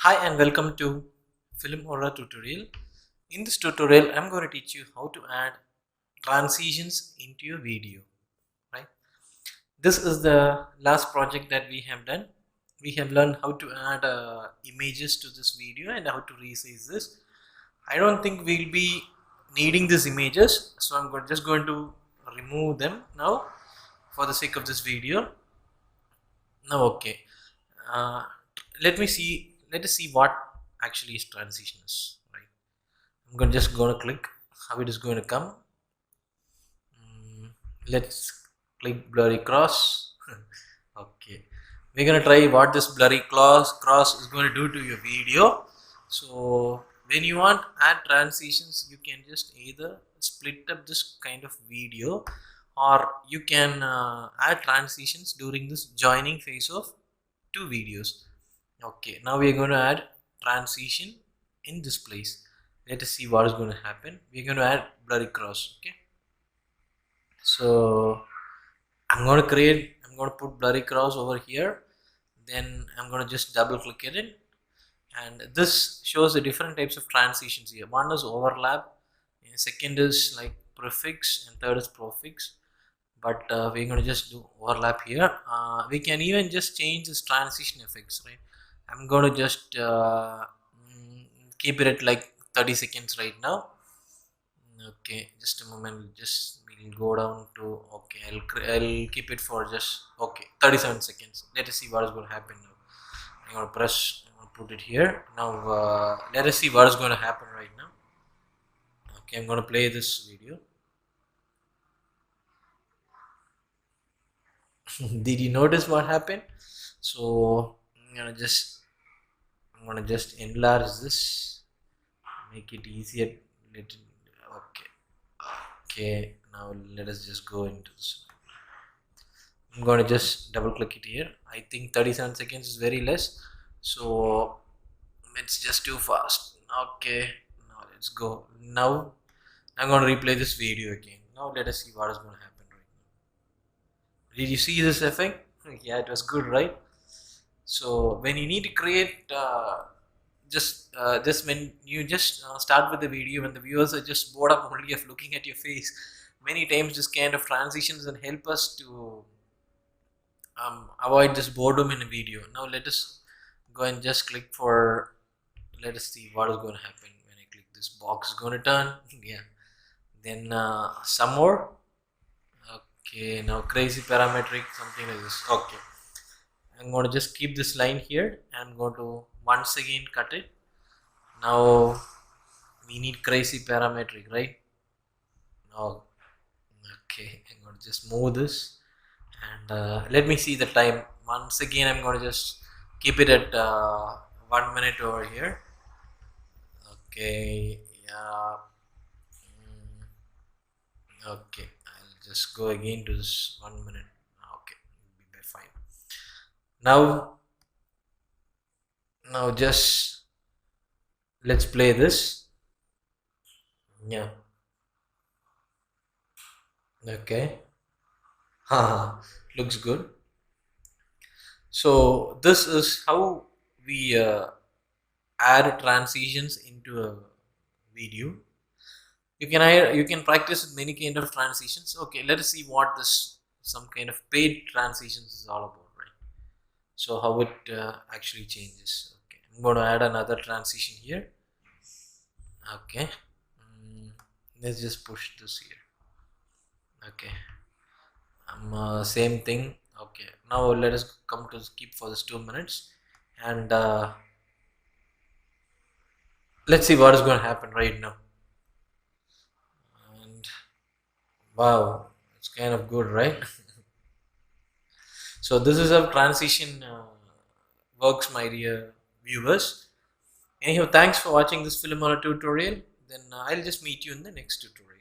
Hi and welcome to Film Horror tutorial. In this tutorial, I'm going to teach you how to add transitions into your video. Right. This is the last project that we have done. We have learned how to add images to this video and how to resize this. I don't think we'll be needing these images, so I'm just going to remove them now for the sake of this video. Now, okay. Uh, let us see what actually is transition is, right? I'm just going to click how it is going to come. Let's click blurry cross. Okay, we're going to try what this blurry cross is going to do to your video. So when you want add transitions, you can just either split up this kind of video, or you can add transitions during this joining phase of two videos. Okay, now we are going to add transition in this place. Let us see what is going to happen. We are going to add blurry cross. Okay, so I'm going to put blurry cross over here. Then I'm going to just double click it, and this shows the different types of transitions here. One is overlap, and second is like prefix, and third is prefix. But we're going to just do overlap here. We can even just change this transition effects, right? I'm going to just keep it at like 30 seconds right now. Okay, just a moment. We'll go down to okay. I'll keep it for just 37 seconds. Let us see what is going to happen now. I'm going to put it here. Now let us see what is going to happen right now. Okay, I'm going to play this video. Did you notice what happened? So I'm gonna just enlarge this, make it easier. Okay, now let us just go into this. I'm gonna just double click it here. I think 37 seconds is very less, so it's just too fast. Okay, now let's go. Now I'm gonna replay this video again. Now let us see what is going to happen right now. Did you see this effect? Yeah, it was good, right? So when you need to create just when you just start with the video, when the viewers are just bored up only of looking at your face, many times this kind of transitions and help us to avoid this boredom in a video. Now let us go and just click for, let us see what is going to happen when I click this box is going to turn. Yeah, then some more. Okay, now crazy parametric, something like this. Okay, I'm going to just keep this line here. I'm going to once again cut it. Now we need crazy parametric, right? Now, okay, I'm going to just move this, and let me see the time. Once again, I'm going to just keep it at 1 minute over here. Okay, yeah. Okay, I'll just go again to this 1 minute. Okay, it'll be fine. Now just let's play this. Yeah. Okay. Looks good. So this is how we add transitions into a video. You can practice with many kind of transitions. Okay, let us see what this some kind of paid transitions is all about, right? So how it actually changes. Okay, I'm going to add another transition here. Okay, let's just push this here. Okay, same thing. Okay, now let us come to skip for this 2 minutes, and let's see what is going to happen right now. And wow, it's kind of good, right? So this is how transition works, my dear viewers. Anyhow, thanks for watching this film or tutorial. Then I'll just meet you in the next tutorial.